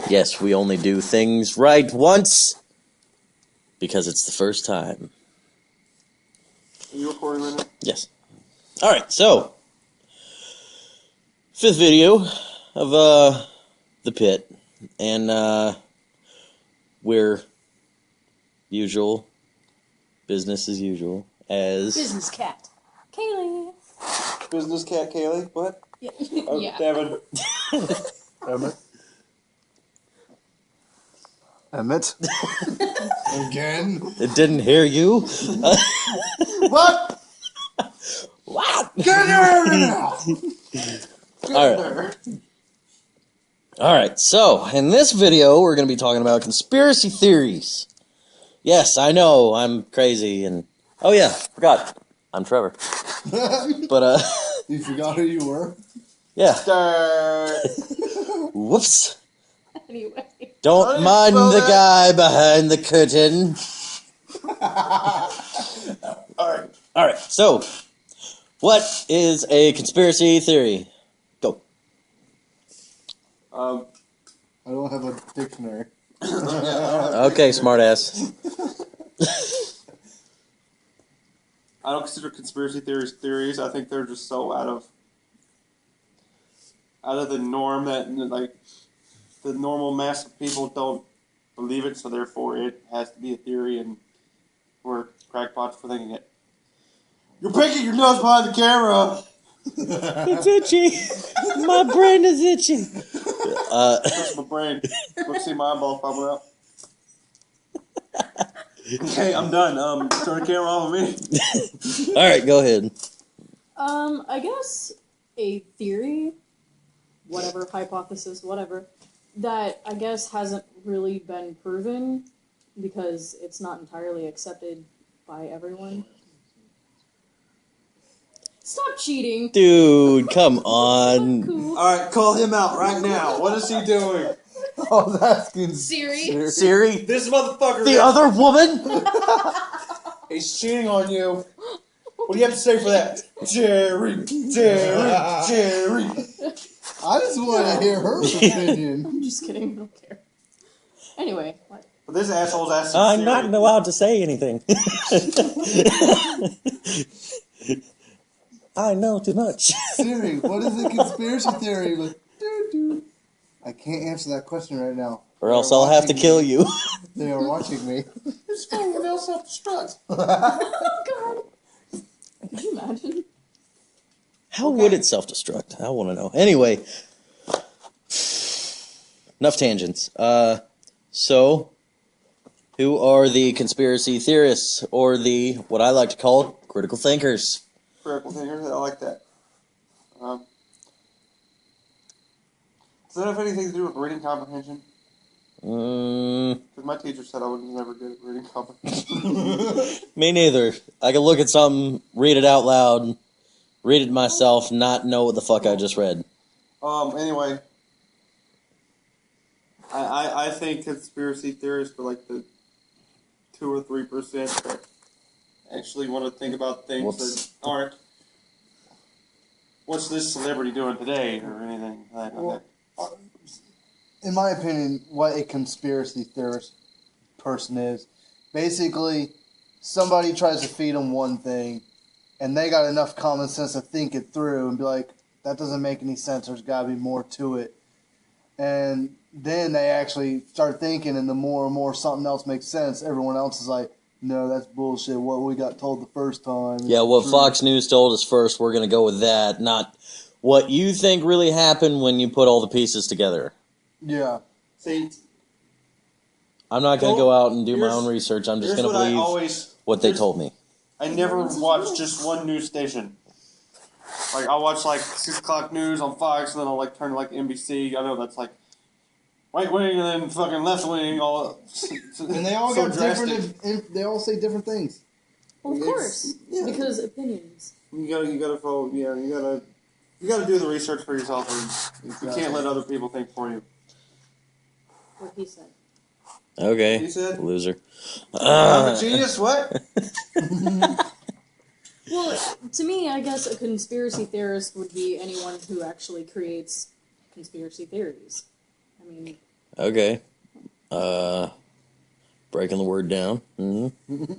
Yes, we only do things right once because it's the first time. Are you recording right now? Yes. Alright, so 5th video of the pit, and we're usual, business as usual, as Business cat, Kaylee. Business cat Kaylee? What? Yeah. Oh, Yeah. David. Emmett? Again? it didn't hear you. What? What? Get here now! Alright, so in this video we're going to be talking about conspiracy theories. Yes, I know, I'm crazy, and oh yeah, forgot, I'm Trevor. But You forgot who you were? yeah. Stir. Whoops. Anyway. Don't mind the guy behind the curtain. Alright, so what is a conspiracy theory? Go. I don't have a dictionary. Okay, smartass. I don't consider conspiracy theories. I think they're just so out of the norm that like the normal mass of people don't believe it, so therefore it has to be a theory, and we're crackpots for thinking it. You're picking your nose behind the camera. It's itchy. My brain is itchy. That's my brain. Look, see my eyeballs popping out. Okay, I'm done. Turn the camera off of me. Alright, go ahead. I guess a theory, whatever, hypothesis, whatever, that I guess hasn't really been proven because it's not entirely accepted by everyone. Stop cheating. Dude, come on. Cool. Alright, call him out right now. What is he doing? I was asking Siri. Siri? This motherfucker. The other woman? He's cheating on you. What do you have to say for that? Jerry. I just wanted to hear her opinion. I'm just kidding. I don't care. Anyway, what? But this asshole's asking I'm Siri. not allowed to say anything. I know too much. Siri, what is a conspiracy theory? Like, doo-doo. I can't answer that question right now. Or else I'll have to kill you. They are watching me. His phone will now self-destruct. Oh, God. Can you imagine? How would it self-destruct? I want to know. Anyway. Enough tangents. So, who are the conspiracy theorists, or the, what I like to call, critical thinkers? Critical thinkers, I like that. Does that have anything to do with reading comprehension? Because my teacher said I was never good at reading comprehension. Me neither. I can look at something, read it out loud, read it myself, not know what the fuck I just read. Anyway. I think conspiracy theorists are like the 2 or 3% that actually want to think about things that aren't, what's this celebrity doing today, or anything like that. Well, in my opinion, what a conspiracy theorist person is, basically, somebody tries to feed them one thing, and they got enough common sense to think it through and be like, that doesn't make any sense, there's got to be more to it. And then they actually start thinking, and the more and more something else makes sense, everyone else is like, no, that's bullshit, what we got told the first time. Yeah, what Fox News told us first, we're going to go with that, not what you think really happened when you put all the pieces together. Yeah. See, I'm not going to go out and do my own research. I'm just going to believe what they told me. I never watch just one news station. Like, I'll watch, like, 6 o'clock news on Fox, and then I'll, like, turn to, like, NBC. I know that's, like, right wing and then fucking left wing. All and they all so got different, they all say different things. Well, of course. Yeah. Because opinions. You gotta follow, yeah, you gotta do the research for yourself, and you can't let other people think for you. What he said. Okay. He said? Loser. I'm a genius, what? Well, to me, I guess a conspiracy theorist would be anyone who actually creates conspiracy theories. I mean... Okay. Breaking the word down. Mm-hmm.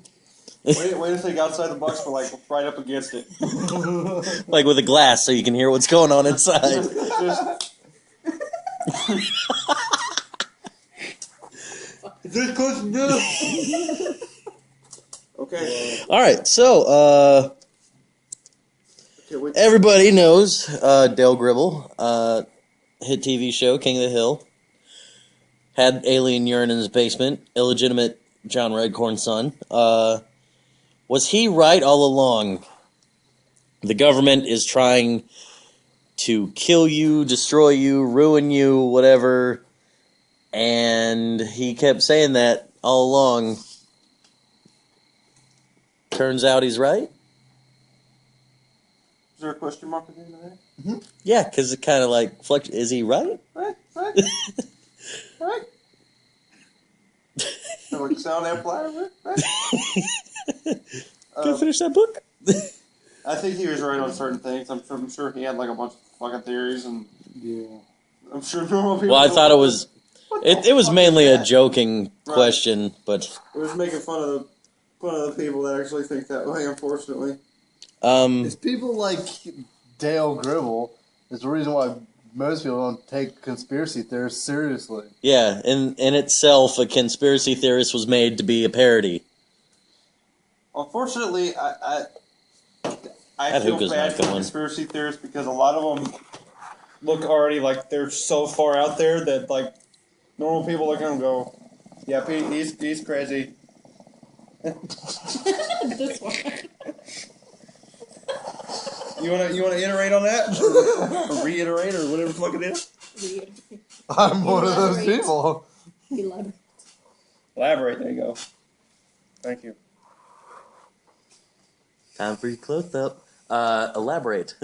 Way to think outside the box, but like right up against it. Like with a glass so you can hear what's going on inside. Just close enough. Okay. All right, so everybody knows Dale Gribble, hit TV show King of the Hill, had alien urine in his basement, illegitimate John Redcorn's son. Was he right all along? The government is trying to kill you, destroy you, ruin you, whatever, and he kept saying that all along. Turns out he's right. Is there a question mark at the end of that? Mm-hmm. Yeah, because it kind of like is he right? Right. Right. So like sound amplifier, right? Can I finish that book? I think he was right on certain things. I'm sure he had like a bunch of fucking theories, and Yeah. I'm sure normal people. Well, I thought it was it was fuck mainly is a that? joking question, but It was making fun of the people that actually think that way. Unfortunately, It's people like Dale Gribble is the reason why most people don't take conspiracy theorists seriously. yeah, in itself, a conspiracy theorist was made to be a parody. unfortunately, I That feel hookah's bad not for going. conspiracy theorists because a lot of them look already like they're so far out there that like normal people look at them and go, "Yeah, he's crazy." This one. You wanna iterate on that, or reiterate, or whatever the fuck it is? I'm one of those Elaborate. people. Elaborate. Elaborate. There you go. Thank you. Time for your close up. Elaborate.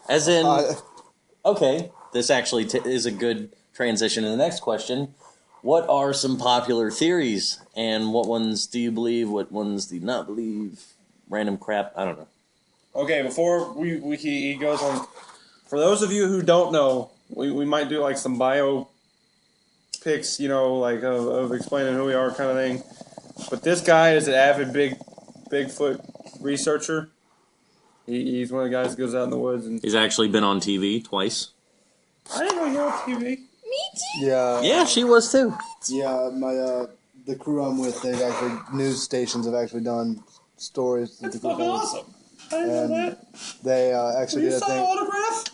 As in, okay, this actually is a good transition to the next question. What are some popular theories, and what ones do you believe? What ones do you not believe? Random crap. I don't know. Okay, before he goes on, for those of you who don't know, we might do like some bio pics, like of explaining who we are, kind of thing. But this guy is an avid Bigfoot researcher. He's one of the guys that goes out in the woods, and He's actually been on TV twice. I didn't know you were on TV. Me too. Yeah. Yeah, she was too. Yeah, my the crew I'm with, they've actually news stations have actually done stories. That's with the fucking Bigfoot. awesome. I didn't know And that. they Will actually you did a sign an thing, autograph?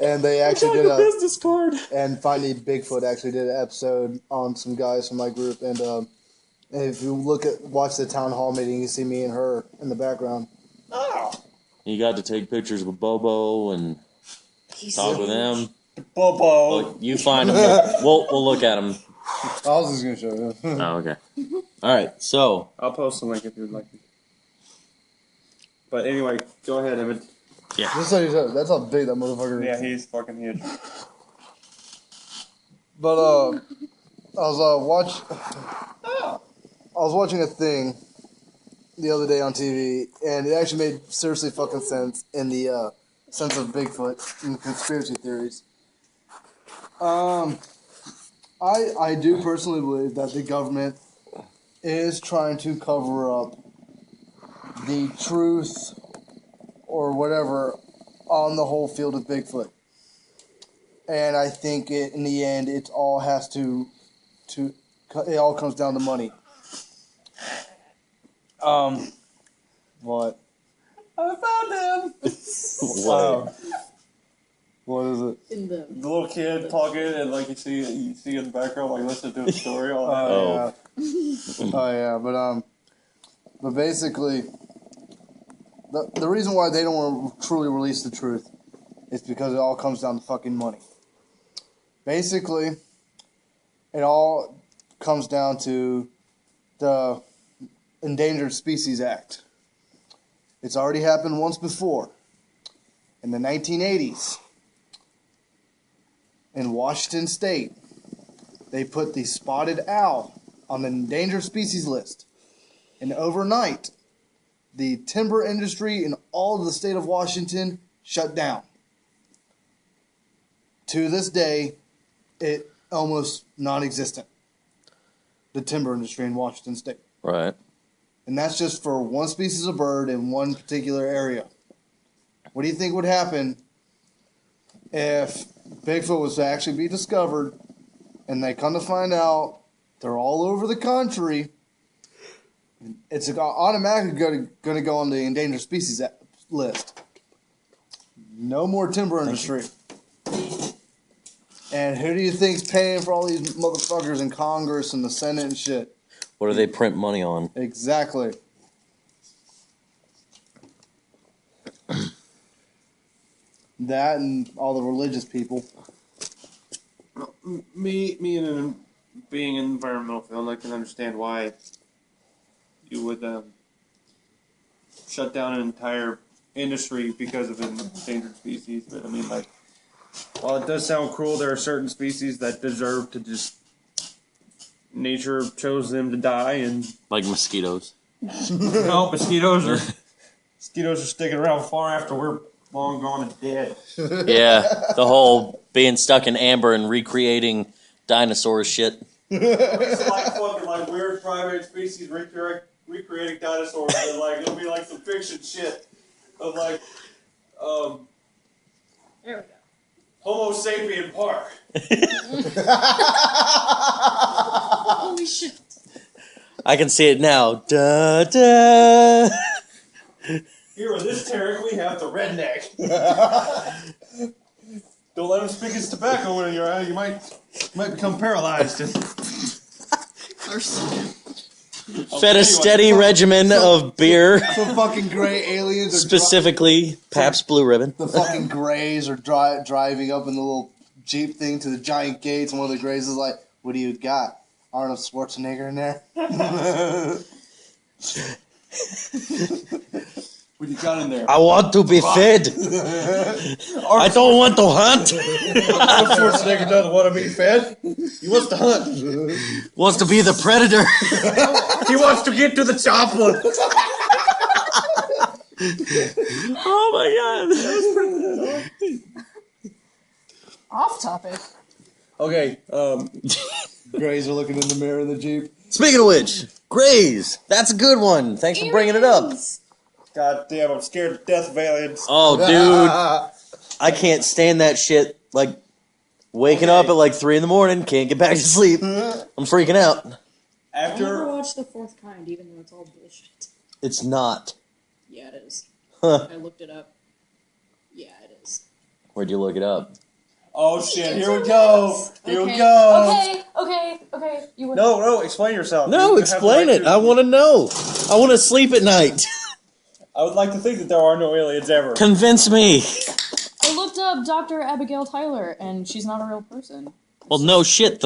and they I actually got did the a business card. and finally Bigfoot actually did an episode on some guys from my group, and if you watch the town hall meeting, you see me and her in the background. Oh, You got to take pictures with Bobo and talk with him. Bobo. Well, you find him. We'll look at him. I was just gonna show you. Oh, okay. All right. So I'll post the link if you'd like. But anyway, go ahead, Evan. Just so you know, that's how big that motherfucker is. Yeah, he's fucking huge. But I was watching a thing the other day on TV, and it actually made seriously fucking sense in the sense of Bigfoot and conspiracy theories. I do personally believe that the government is trying to cover up the truth or whatever on the whole field of Bigfoot. And I think in the end, it all has to it all comes down to money. What? I found him. what? What is it? In the The little kid talking, and like you see in the background, like listen to a story. All that. Oh. Yeah. Oh yeah, but basically, the reason why they don't want to truly release the truth is because it all comes down to fucking money. Basically, it all comes down to the Endangered Species Act. It's already happened once before, in the 1980s. In Washington State, they put the spotted owl on the endangered species list. And overnight, the timber industry in all of the state of Washington shut down. To this day, it almost non-existent. The timber industry in Washington State. Right. And that's just for one species of bird in one particular area. What do you think would happen if Bigfoot was to actually be discovered and they come to find out they're all over the country? It's automatically going to go on the endangered species list. No more timber industry. And who do you think's paying for all these motherfuckers in Congress and the Senate and shit? What do they print money on? Exactly. That and all the religious people. Me and being in the environmental field, I can understand why you would shut down an entire industry because of an endangered species. But I mean, like, while it does sound cruel, there are certain species that deserve to just nature chose them to die, and Like mosquitoes. no, mosquitoes are sticking around far after we're long gone and dead. Yeah, the whole being stuck in amber and recreating dinosaur shit. It's like fucking like weird primate species recreating dinosaurs, and like it'll be like some fiction shit of like There we go. Homo sapien Park. Holy shit. I can see it now. Da da. Here in this territory, we have the redneck. Don't let him speak his tobacco in your eye. You might become paralyzed. Fed a steady regimen of beer, Some fucking gray aliens are specifically Pabst Blue Ribbon. the fucking Greys are driving up in the little Jeep thing to the giant gates, and one of the Greys is like, "What do you got? Arnold Schwarzenegger in there?" What you got in there? I want to be fed. I don't want to hunt. Arnold Schwarzenegger doesn't want to be fed. He wants to hunt. Wants to be the predator. He wants to get to the chopper. Oh my god. Off topic. Okay, Greys are looking in the mirror in the Jeep. Speaking of which, Grays. That's a good one. Thanks for bringing it up. God damn, I'm scared to death of aliens. Oh, dude. I can't stand that shit. Like, waking up at like 3 in the morning, can't get back to sleep. I'm freaking out. I never After watched The Fourth Kind, even though it's all bullshit. It's not. Yeah, it is. Huh. I looked it up. Yeah, it is. Where'd you look it up? oh shit, here we go. Here we Okay. go. Okay. You were No, explain yourself. No, You have the explain right it. I want to know. I want to sleep at night. I would like to think that there are no aliens ever. Convince me. I looked up Dr. Abigail Tyler, and she's not a real person. Well, no shit.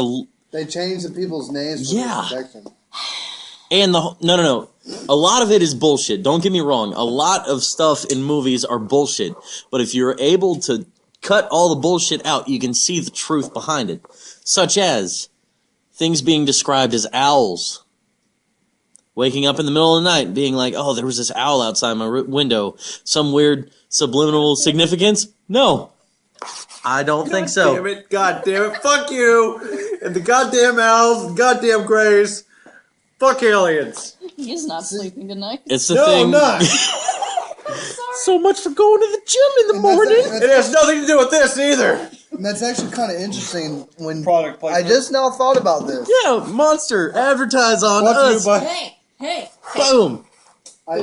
They changed the people's names for Yeah. protection. And no. A lot of it is bullshit. Don't get me wrong. A lot of stuff in movies are bullshit. But if you're able to cut all the bullshit out, you can see the truth behind it. Such as things being described as owls. Waking up in the middle of the night being like, oh, there was this owl outside my window. Some weird subliminal significance? No. I don't think so. God damn it, fuck you! And the goddamn owls, and goddamn greys. Fuck aliens. He's not sleeping tonight. It's the No, thing. I'm not. So much for going to the gym in the And morning. It has nothing to do with this either. And that's actually kind of interesting when Product I placement. just now thought about this. Yeah, Monster, advertise on Brought to you us. by- Hey! Boom. I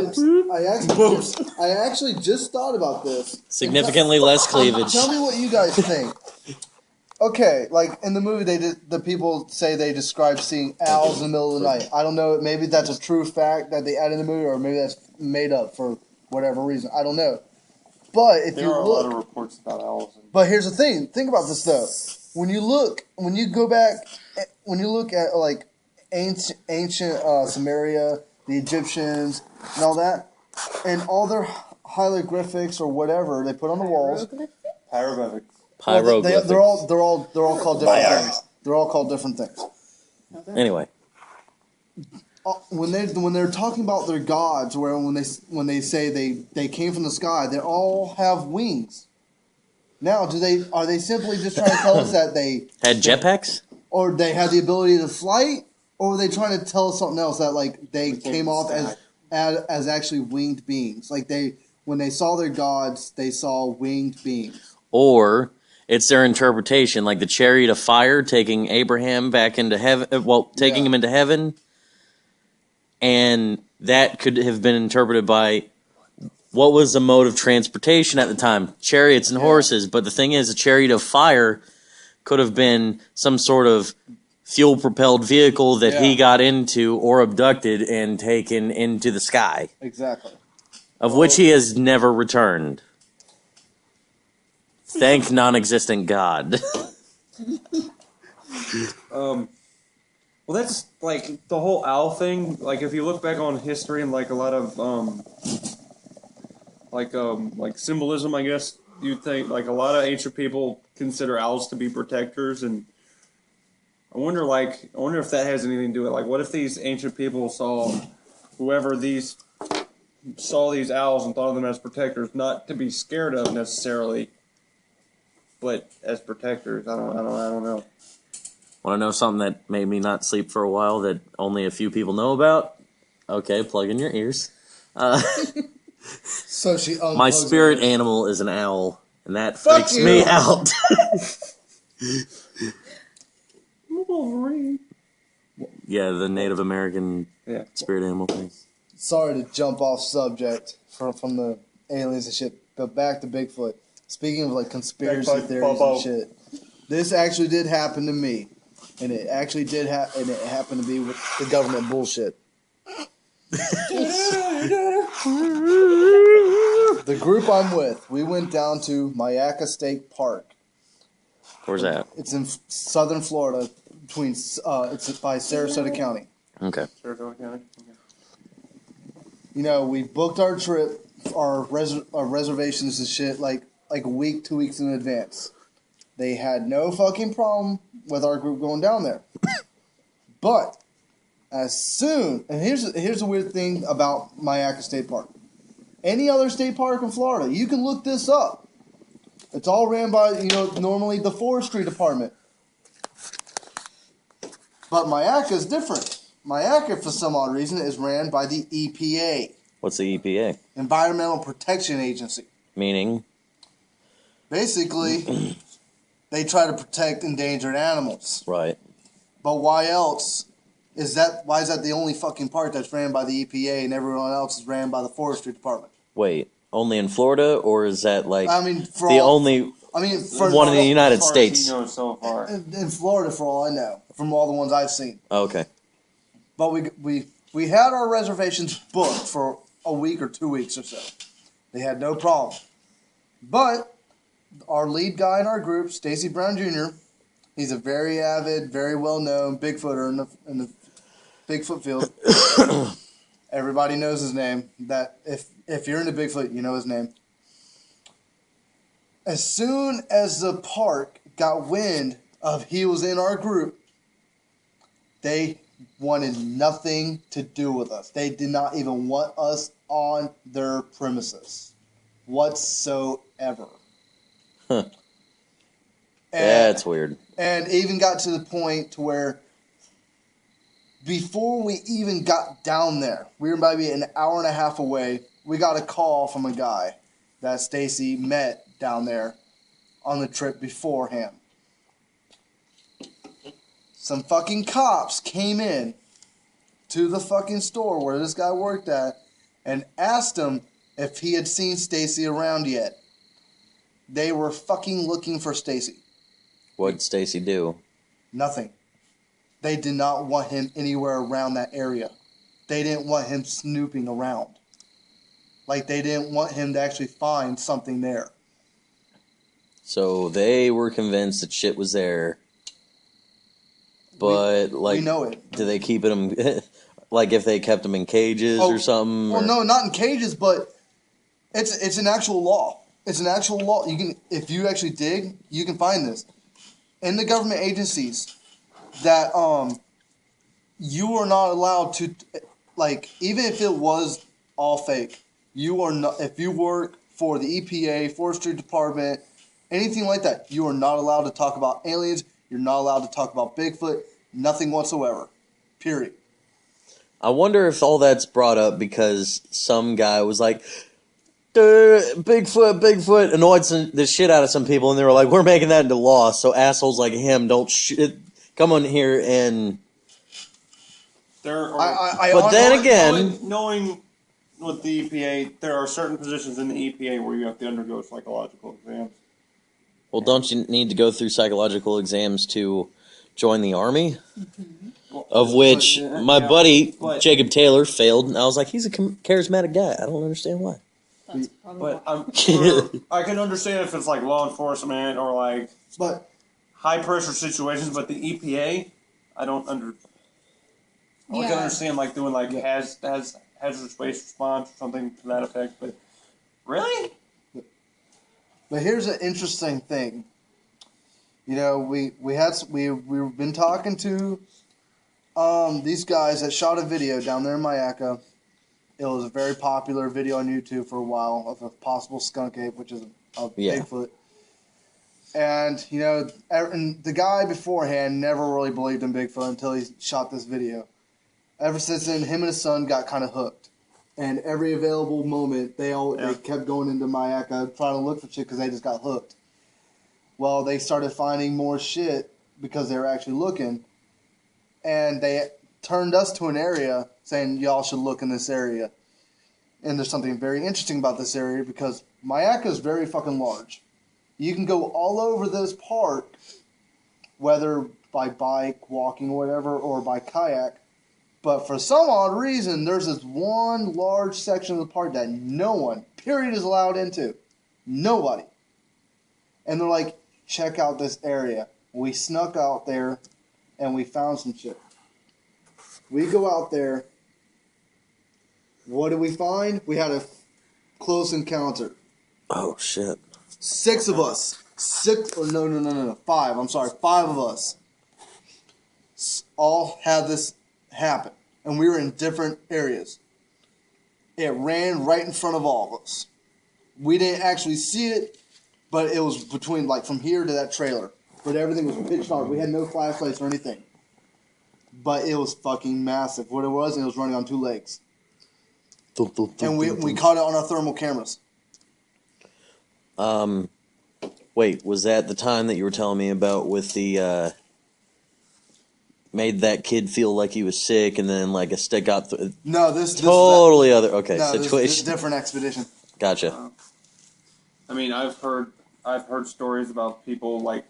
actually just thought about this. Significantly less cleavage. Tell me what you guys think. Okay, like in the movie, the people say they describe seeing owls in the middle of the night. I don't know. Maybe that's a true fact that they add in the movie, or maybe that's made up for whatever reason. I don't know. But if There you are a lot look, of reports about owls. but here's the thing. Think about this though. When you look at like ancient Samaria, the Egyptians, and all that, and all their hieroglyphics or whatever they put on the walls. Hieroglyphics. Well, Hieroglyphics. they're all called different things. They're all called different things. Anyway, When they're talking about their gods, when they say they came from the sky, they all have wings. Now, are they simply just trying to tell us that they had jetpacks? or they had the ability to flight, or were they trying to tell us something else that like they came off as actually winged beings? Like when they saw their gods, they saw winged beings. Or it's their interpretation, like the chariot of fire taking Abraham back into heaven, taking him into heaven, and that could have been interpreted by what was the mode of transportation at the time? Chariots and horses. But the thing is, a chariot of fire could have been some sort of fuel-propelled vehicle that he got into or abducted and taken into the sky. Exactly. Of which he has never returned. Thank non-existent God. Well, that's like the whole owl thing. Like, if you look back on history and like a lot of like symbolism, I guess you'd think like a lot of ancient people consider owls to be protectors, and I wonder if that has anything to do with it. Like, what if these ancient people saw these owls and thought of them as protectors, not to be scared of necessarily, but as protectors? I don't know. Want to know something that made me not sleep for a while that only a few people know about? Okay, plug in your ears. So my spirit animal is an owl, and that freaks me out. Wolverine. Yeah, the Native American spirit animal thing. Sorry to jump off subject from the aliens and shit, but back to Bigfoot. Speaking of like conspiracy theories and shit, this actually did happen to me, and it actually did happen, and it happened to be with the government bullshit. The group I'm with, we went down to Mayaca State Park. Where's that? It's in southern Florida, it's by Sarasota County. Okay. Sarasota County. You know, we booked our trip, our reservations and shit like a week, 2 weeks in advance. They had no fucking problem with our group going down there. But as soon, and here's the weird thing about Mayaca State Park. Any other state park in Florida, you can look this up. It's all ran by, normally the forestry department. But Mayaca is different. Mayaca, for some odd reason, is ran by the EPA. What's the EPA? Environmental Protection Agency. Meaning? Basically, they try to protect endangered animals. Right. But why else? Why is that the only fucking park that's ran by the EPA and everyone else is ran by the forestry department? Wait, only in Florida, or is that like for only one in the United States? So far. In Florida, for all I know, from all the ones I've seen. Okay. But we had our reservations booked for a week or 2 weeks or so. They had no problem. But our lead guy in our group, Stacy Brown Jr., he's a very avid, very well-known Bigfooter in the Bigfoot field. Everybody knows his name. That if you're into Bigfoot, you know his name. As soon as the park got wind of he was in our group, they wanted nothing to do with us. They did not even want us on their premises whatsoever. Huh. That's weird. And even got to the point to where before we even got down there, we were maybe an hour and a half away, we got a call from a guy that Stacy met down there on the trip beforehand. Some fucking cops came in to the fucking store where this guy worked at and asked him if he had seen Stacy around yet. They were fucking looking for Stacy. What'd Stacy do? Nothing. They did not want him anywhere around that area. They didn't want him snooping around. Like, they didn't want him to actually find something there. So they were convinced that shit was there. But, we know it. Do they keep him, like if they kept him in cages or something? Well, no, not in cages, but it's an actual law. It's an actual law. You can, if you actually dig, you can find this. In the government agencies, that you are not allowed to, like, even if it was all fake, you are not, if you work for the EPA, Forestry Department, anything like that, you are not allowed to talk about aliens. You're not allowed to talk about Bigfoot. Nothing whatsoever. Period. I wonder if all that's brought up because some guy was like, Bigfoot, annoyed the shit out of some people, and they were like, we're making that into law, so assholes like him don't come on here and... But then again... Knowing with the EPA, there are certain positions in the EPA where you have to undergo psychological exams. Well, don't you need to go through psychological exams to join the Army? Of which my buddy, Jacob Taylor, failed, and I was like, he's a charismatic guy. I don't understand why. That's probably I can understand if it's like law enforcement or like high pressure situations, but the EPA, I can understand like doing like hazardous waste response or something to that effect, but really? But here's an interesting thing. You know, we've been talking to these guys that shot a video down there in Mayaka. It was a very popular video on YouTube for a while of a possible skunk ape, which is a Bigfoot. And, you know, and the guy beforehand never really believed in Bigfoot until he shot this video. Ever since then, him and his son got kind of hooked. And every available moment, they kept going into Mayaka trying to look for shit because they just got hooked. Well, they started finding more shit because they were actually looking. And they turned us to an area saying, y'all should look in this area. And there's something very interesting about this area because Mayaka is very fucking large. You can go all over this park, whether by bike, walking, or whatever, or by kayak. But for some odd reason, there's this one large section of the park that no one, period, is allowed into. Nobody. And they're like, check out this area. We snuck out there, and we found some shit. We go out there. What did we find? We had a close encounter. Oh, shit. 6 of us. 5. I'm sorry. 5 of us all had this happen. And we were in different areas. It ran right in front of all of us. We didn't actually see it, but it was between, like, from here to that trailer. But everything was pitch dark. We had no flashlights or anything. But it was fucking massive. What it was running on 2 legs. And we caught it on our thermal cameras. Wait, was that the time that you were telling me about with the, made that kid feel like he was sick and then like a stick got No, this totally other, okay, no, situation. This different expedition. Gotcha. I mean, I've heard stories about people like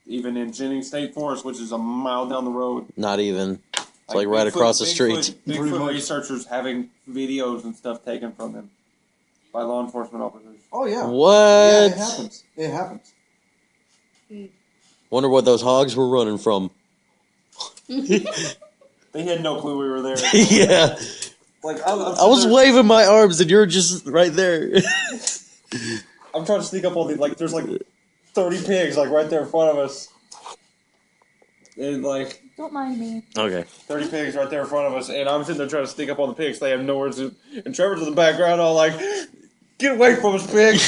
even in Jennings State Forest, which is a mile down the road. Not even. It's like right across the street. Bigfoot researchers having videos and stuff taken from them by law enforcement officers. Oh yeah. What? Yeah, it happens. It happens. Wonder what those hogs were running from. They had no clue we were there. Yeah. Like I was waving my arms and you're just right there. I'm trying to sneak up on like there's like 30 pigs like right there in front of us. And like Don't mind me. Okay. 30 pigs right there in front of us, and I'm sitting there trying to sneak up on the pigs. They have nowhere to. And Trevor's in the background, all like, "Get away from us, pig!"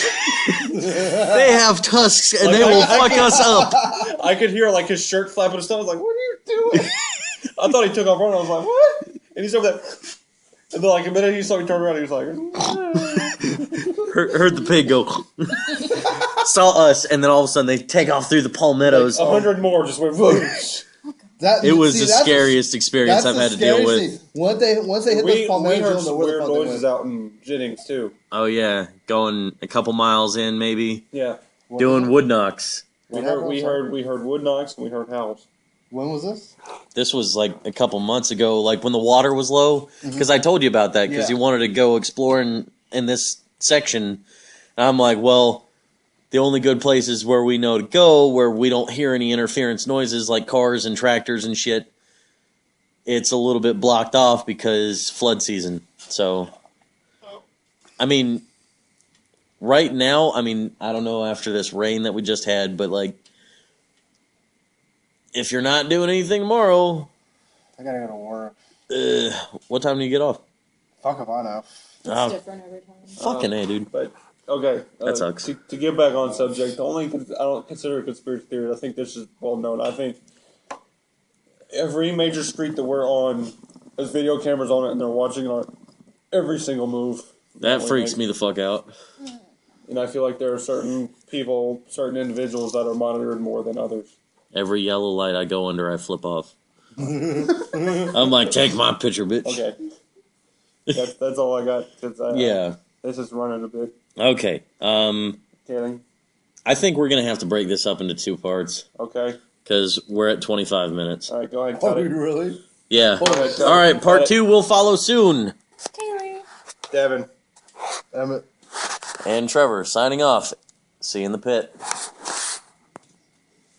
They have tusks and they will fuck us up. I could hear like his shirt flapping and stuff. I was like, "What are you doing?" I thought he took off running. I was like, "What?" And he's over there. And then like a minute he saw me turn around. He was like, heard the pig go. Saw us, and then all of a sudden they take off through the palmettos. Like 100 more just went. Whoosh. It was the scariest experience I've had to deal with. Once they hit those palmettos, we heard weird noises out in Jennings too. Oh yeah, going a couple miles in maybe. Yeah, doing wood knocks. We heard wood knocks and we heard howls. When was this? This was like a couple months ago, like when the water was low. Because I told you about that because you wanted to go exploring in this section, and I'm like, well. The only good places where we know to go, where we don't hear any interference noises like cars and tractors and shit, it's a little bit blocked off because flood season. So, I mean, right now, I mean, I don't know after this rain that we just had, but like, if you're not doing anything tomorrow, I gotta go to work. What time do you get off? Fuck if I know. It's different every time. Fucking A, dude. But Okay. That sucks. To get back on subject, the only I don't consider a conspiracy theory. I think this is well known. I think every major street that we're on has video cameras on it, and they're watching our every single move. That freaks me the fuck out. And I feel like there are certain people, certain individuals that are monitored more than others. Every yellow light I go under, I flip off. I'm like, take my picture, bitch. Okay. That's all I got. Yeah. This is running a bit. Okay. Kidding. I think we're gonna have to break this up into 2 parts Okay. because we're at 25 minutes. All right, go ahead. Oh, Cut it. really? Yeah. Cut All right. Part it. 2 will follow soon. Devin. Emmett. And Trevor signing off. See you in the pit.